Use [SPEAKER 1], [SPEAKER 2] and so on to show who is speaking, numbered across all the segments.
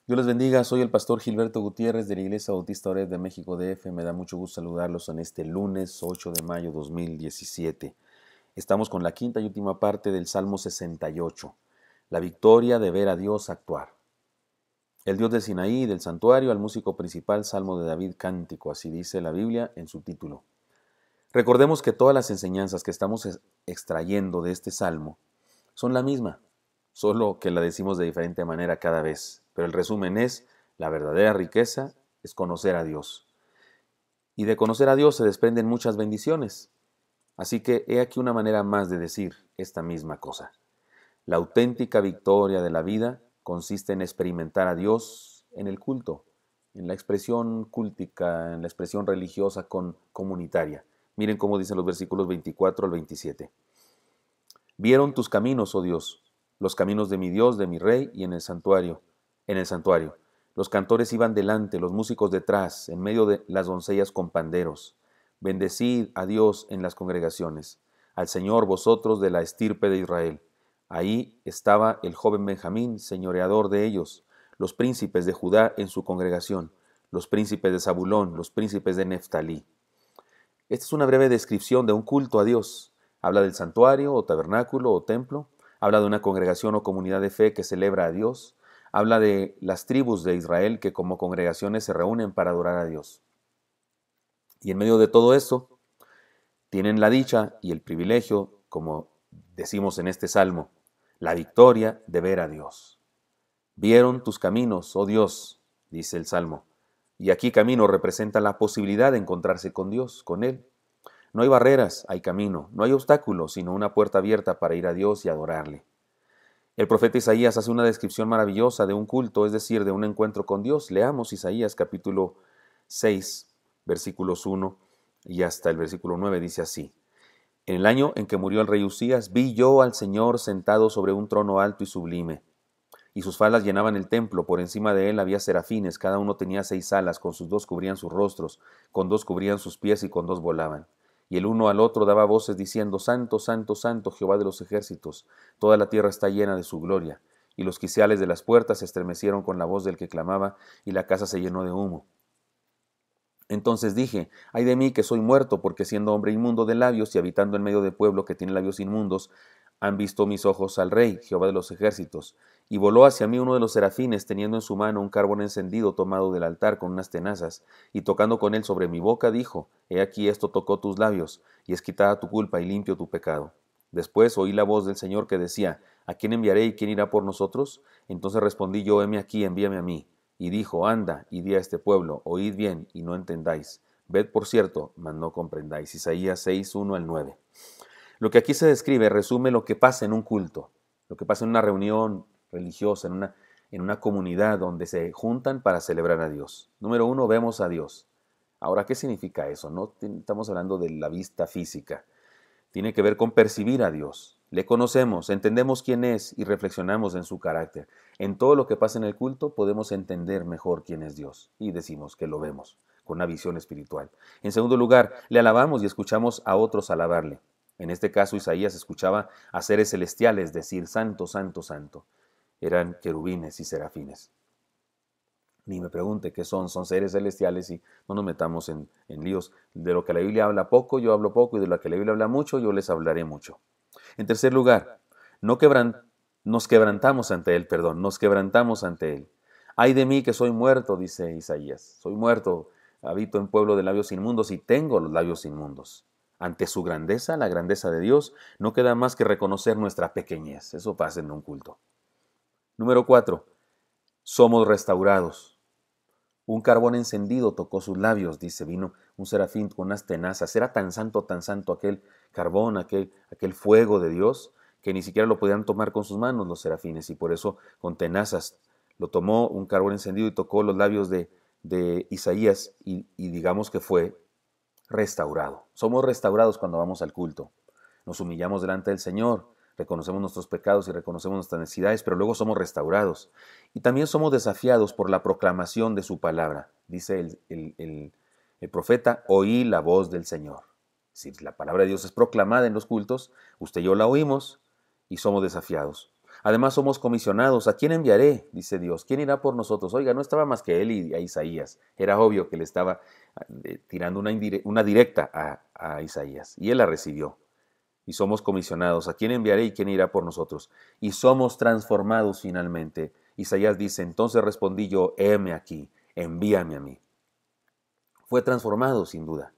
[SPEAKER 1] Dios les bendiga, soy el pastor Gilberto Gutiérrez de la Iglesia Bautista Ored de México DF. Me da mucho gusto saludarlos en este lunes 8 de mayo 2017. Estamos con la quinta y última parte del Salmo 68, la victoria de ver a Dios actuar. El Dios del Sinaí, del santuario, al músico principal, Salmo de David, cántico, así dice la Biblia en su título. Recordemos que todas las enseñanzas que estamos extrayendo de este Salmo son la misma, solo que la decimos de diferente manera cada vez. Pero el resumen es, la verdadera riqueza es conocer a Dios. Y de conocer a Dios se desprenden muchas bendiciones. Así que he aquí una manera más de decir esta misma cosa. La auténtica victoria de la vida consiste en experimentar a Dios en el culto, en la expresión cúltica, en la expresión religiosa comunitaria. Miren cómo dicen los versículos 24 al 27. Vieron tus caminos, oh Dios, los caminos de mi Dios, de mi Rey, y en el santuario. Los cantores iban delante, los músicos detrás, en medio de las doncellas con panderos. Bendecid a Dios en las congregaciones, al Señor vosotros de la estirpe de Israel. Ahí estaba el joven Benjamín, señoreador de ellos, los príncipes de Judá en su congregación, los príncipes de Zabulón, los príncipes de Neftalí. Esta es una breve descripción de un culto a Dios. Habla del santuario o tabernáculo o templo, habla de una congregación o comunidad de fe que celebra a Dios, habla de las tribus de Israel que como congregaciones se reúnen para adorar a Dios. Y en medio de todo esto, tienen la dicha y el privilegio, como decimos en este salmo, la victoria de ver a Dios. Vieron tus caminos, oh Dios, dice el salmo. Y aquí camino representa la posibilidad de encontrarse con Dios, con Él. No hay barreras, hay camino, no hay obstáculos, sino una puerta abierta para ir a Dios y adorarle. El profeta Isaías hace una descripción maravillosa de un culto, es decir, de un encuentro con Dios. Leamos Isaías capítulo 6, versículos 1 y hasta el versículo 9, dice así. En el año en que murió el rey Usías, vi yo al Señor sentado sobre un trono alto y sublime, y sus faldas llenaban el templo. Por encima de él había serafines, cada uno tenía 6 alas, con sus 2 cubrían sus rostros, con 2 cubrían sus pies y con 2 volaban. Y el uno al otro daba voces diciendo, Santo, Santo, Santo, Jehová de los ejércitos, toda la tierra está llena de su gloria. Y los quiciales de las puertas se estremecieron con la voz del que clamaba, y la casa se llenó de humo. Entonces dije, ay de mí que soy muerto, porque siendo hombre inmundo de labios y habitando en medio de pueblo que tiene labios inmundos, han visto mis ojos al Rey, Jehová de los ejércitos. Y voló hacia mí uno de los serafines, teniendo en su mano un carbón encendido tomado del altar con unas tenazas, y tocando con él sobre mi boca, dijo, he aquí esto tocó tus labios, y es quitada tu culpa y limpio tu pecado. Después oí la voz del Señor que decía, ¿a quién enviaré y quién irá por nosotros? Entonces respondí yo, heme aquí, envíame a mí. Y dijo, anda y di a este pueblo, oíd bien y no entendáis. Ved por cierto, mas no comprendáis. Isaías 6, 1 al 9. Lo que aquí se describe resume lo que pasa en un culto, lo que pasa en una reunión religiosa, en una comunidad donde se juntan para celebrar a Dios. Número 1, vemos a Dios. Ahora, ¿qué significa eso? No estamos hablando de la vista física. Tiene que ver con percibir a Dios. Le conocemos, entendemos quién es y reflexionamos en su carácter. En todo lo que pasa en el culto podemos entender mejor quién es Dios y decimos que lo vemos con una visión espiritual. En segundo lugar, le alabamos y escuchamos a otros alabarle. En este caso, Isaías escuchaba a seres celestiales decir, Santo, Santo, Santo. Eran querubines y serafines. Ni me pregunte qué son seres celestiales y no nos metamos en líos. De lo que la Biblia habla poco, yo hablo poco, y de lo que la Biblia habla mucho, yo les hablaré mucho. En tercer lugar, nos quebrantamos ante Él. Ay de mí que soy muerto, dice Isaías. Soy muerto, habito en pueblo de labios inmundos y tengo los labios inmundos. Ante su grandeza, la grandeza de Dios, no queda más que reconocer nuestra pequeñez. Eso pasa en un culto. Número 4. Somos restaurados. Un carbón encendido tocó sus labios, dice, vino un serafín con unas tenazas. Era tan santo aquel carbón, aquel fuego de Dios, que ni siquiera lo podían tomar con sus manos los serafines, y por eso con tenazas lo tomó un carbón encendido y tocó los labios de Isaías, y digamos que fue restaurado. Somos restaurados cuando vamos al culto. Nos humillamos delante del Señor, reconocemos nuestros pecados y reconocemos nuestras necesidades, pero luego somos restaurados. Y también somos desafiados por la proclamación de su palabra. Dice el profeta, oí la voz del Señor. Si la palabra de Dios es proclamada en los cultos, usted y yo la oímos y somos desafiados. Además somos comisionados. ¿A quién enviaré? Dice Dios. ¿Quién irá por nosotros? Oiga, no estaba más que él y a Isaías. Era obvio que le estaba tirando una directa a Isaías. Y él la recibió. Y somos comisionados. ¿A quién enviaré y quién irá por nosotros? Y somos transformados finalmente. Isaías dice, entonces respondí yo, heme aquí, envíame a mí. Fue transformado sin duda.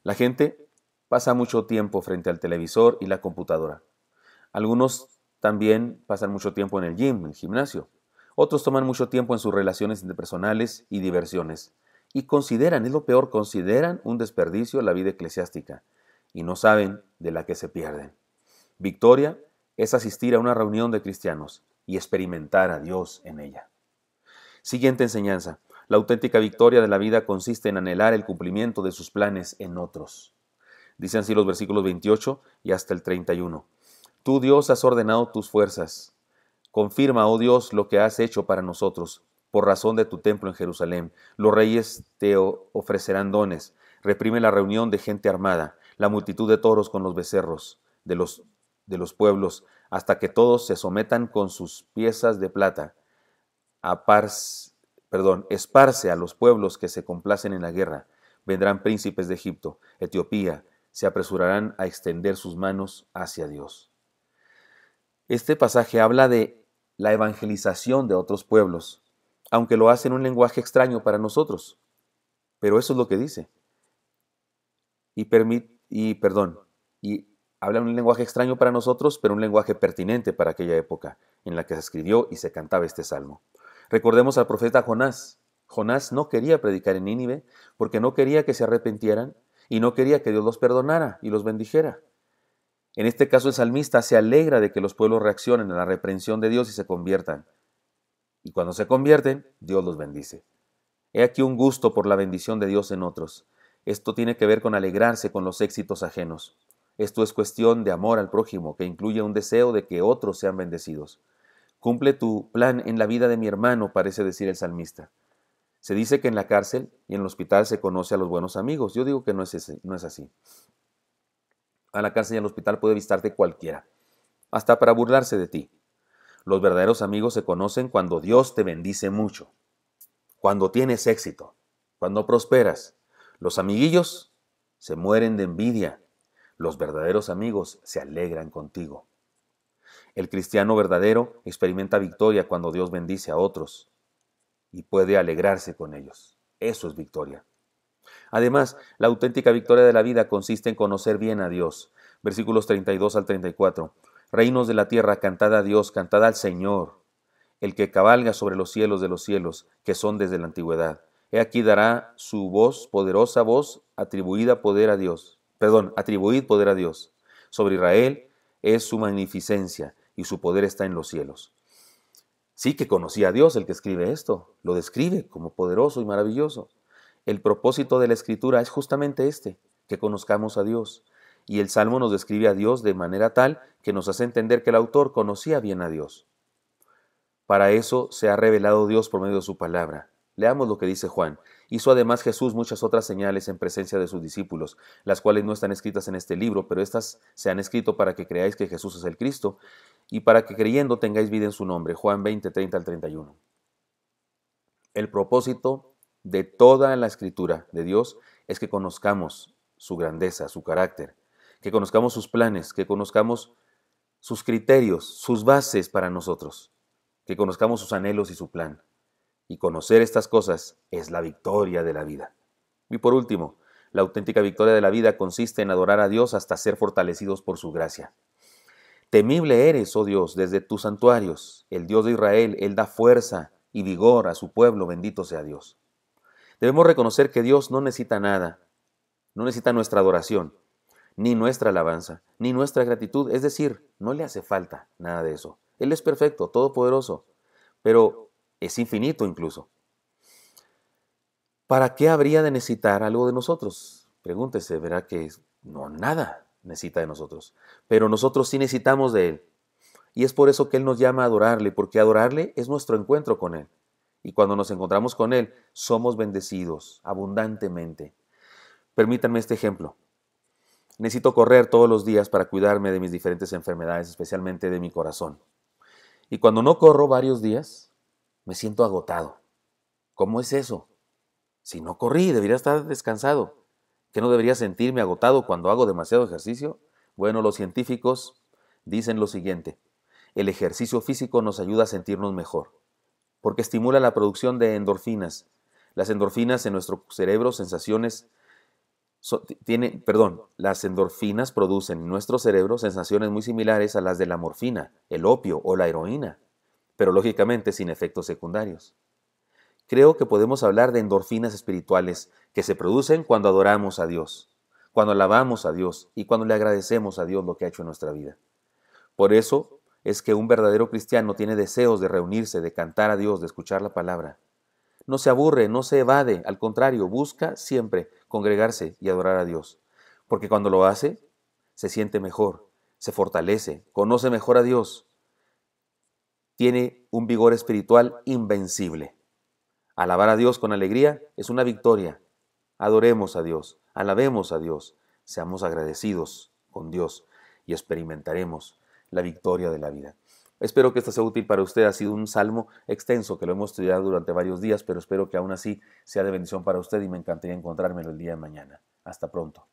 [SPEAKER 1] La gente pasa mucho tiempo frente al televisor y la computadora. Algunos también pasan mucho tiempo en el gym, en el gimnasio. Otros toman mucho tiempo en sus relaciones interpersonales y diversiones. Y consideran, es lo peor, consideran un desperdicio la vida eclesiástica y no saben de la que se pierden. Victoria es asistir a una reunión de cristianos y experimentar a Dios en ella. Siguiente enseñanza. La auténtica victoria de la vida consiste en anhelar el cumplimiento de sus planes en otros. Dicen así los versículos 28 y hasta el 31. Tú, Dios, has ordenado tus fuerzas. Confirma, oh Dios, lo que has hecho para nosotros, por razón de tu templo en Jerusalén. Los reyes te ofrecerán dones. Reprime la reunión de gente armada, la multitud de toros con los becerros de los pueblos, hasta que todos se sometan con sus piezas de plata. Esparce a los pueblos que se complacen en la guerra. Vendrán príncipes de Egipto, Etiopía, se apresurarán a extender sus manos hacia Dios. Este pasaje habla de la evangelización de otros pueblos, aunque lo hace en un lenguaje extraño para nosotros. Pero eso es lo que dice. Y habla en un lenguaje extraño para nosotros, pero un lenguaje pertinente para aquella época en la que se escribió y se cantaba este salmo. Recordemos al profeta Jonás. Jonás no quería predicar en Nínive porque no quería que se arrepintieran y no quería que Dios los perdonara y los bendijera. En este caso el salmista se alegra de que los pueblos reaccionen a la reprensión de Dios y se conviertan. Y cuando se convierten, Dios los bendice. He aquí un gusto por la bendición de Dios en otros. Esto tiene que ver con alegrarse con los éxitos ajenos. Esto es cuestión de amor al prójimo, que incluye un deseo de que otros sean bendecidos. Cumple tu plan en la vida de mi hermano, parece decir el salmista. Se dice que en la cárcel y en el hospital se conoce a los buenos amigos. Yo digo que no es así. A la cárcel y al hospital puede visitarte cualquiera, hasta para burlarse de ti. Los verdaderos amigos se conocen cuando Dios te bendice mucho, cuando tienes éxito, cuando prosperas. Los amiguillos se mueren de envidia. Los verdaderos amigos se alegran contigo. El cristiano verdadero experimenta victoria cuando Dios bendice a otros y puede alegrarse con ellos. Eso es victoria. Además, la auténtica victoria de la vida consiste en conocer bien a Dios. Versículos 32 al 34. Reinos de la tierra, cantad a Dios, cantad al Señor, el que cabalga sobre los cielos de los cielos, que son desde la antigüedad. He aquí dará su voz, poderosa voz, atribuid poder a Dios. Sobre Israel es su magnificencia, y su poder está en los cielos. Sí que conocía a Dios el que escribe esto, lo describe como poderoso y maravilloso. El propósito de la Escritura es justamente que conozcamos a Dios. Y el Salmo nos describe a Dios de manera tal que nos hace entender que el autor conocía bien a Dios. Para eso se ha revelado Dios por medio de su palabra. Leamos lo que dice Juan. Hizo además Jesús muchas otras señales en presencia de sus discípulos, las cuales no están escritas en este libro, pero estas se han escrito para que creáis que Jesús es el Cristo y para que creyendo tengáis vida en su nombre. Juan 20, 30 al 31. El propósito de toda la Escritura de Dios es que conozcamos su grandeza, su carácter, que conozcamos sus planes, que conozcamos sus criterios, sus bases para nosotros, que conozcamos sus anhelos y su plan. Y conocer estas cosas es la victoria de la vida. Y por último, la auténtica victoria de la vida consiste en adorar a Dios hasta ser fortalecidos por su gracia. Temible eres, oh Dios, desde tus santuarios. El Dios de Israel, Él da fuerza y vigor a su pueblo, bendito sea Dios. Debemos reconocer que Dios no necesita nada, no necesita nuestra adoración, ni nuestra alabanza, ni nuestra gratitud, es decir, no le hace falta nada de eso. Él es perfecto, todopoderoso, pero es infinito incluso. ¿Para qué habría de necesitar algo de nosotros? Pregúntese, verá que nada necesita de nosotros, pero nosotros sí necesitamos de Él. Y es por eso que Él nos llama a adorarle, porque adorarle es nuestro encuentro con Él. Y cuando nos encontramos con Él, somos bendecidos abundantemente. Permítanme este ejemplo. Necesito correr todos los días para cuidarme de mis diferentes enfermedades, especialmente de mi corazón. Y cuando no corro varios días, me siento agotado. ¿Cómo es eso? Si no corrí, debería estar descansado. ¿Qué no debería sentirme agotado cuando hago demasiado ejercicio? Bueno, los científicos dicen lo siguiente. El ejercicio físico nos ayuda a sentirnos mejor, porque estimula la producción de endorfinas. Las endorfinas en nuestro cerebro, las endorfinas producen en nuestro cerebro sensaciones muy similares a las de la morfina, el opio o la heroína, pero lógicamente sin efectos secundarios. Creo que podemos hablar de endorfinas espirituales que se producen cuando adoramos a Dios, cuando alabamos a Dios y cuando le agradecemos a Dios lo que ha hecho en nuestra vida. Por eso es que un verdadero cristiano tiene deseos de reunirse, de cantar a Dios, de escuchar la palabra. No se aburre, no se evade, al contrario, busca siempre congregarse y adorar a Dios. Porque cuando lo hace, se siente mejor, se fortalece, conoce mejor a Dios, tiene un vigor espiritual invencible. Alabar a Dios con alegría es una victoria. Adoremos a Dios, alabemos a Dios, seamos agradecidos con Dios y experimentaremos la victoria de la vida. Espero que esto sea útil para usted. Ha sido un salmo extenso que lo hemos estudiado durante varios días, pero espero que aún así sea de bendición para usted y me encantaría encontrármelo el día de mañana. Hasta pronto.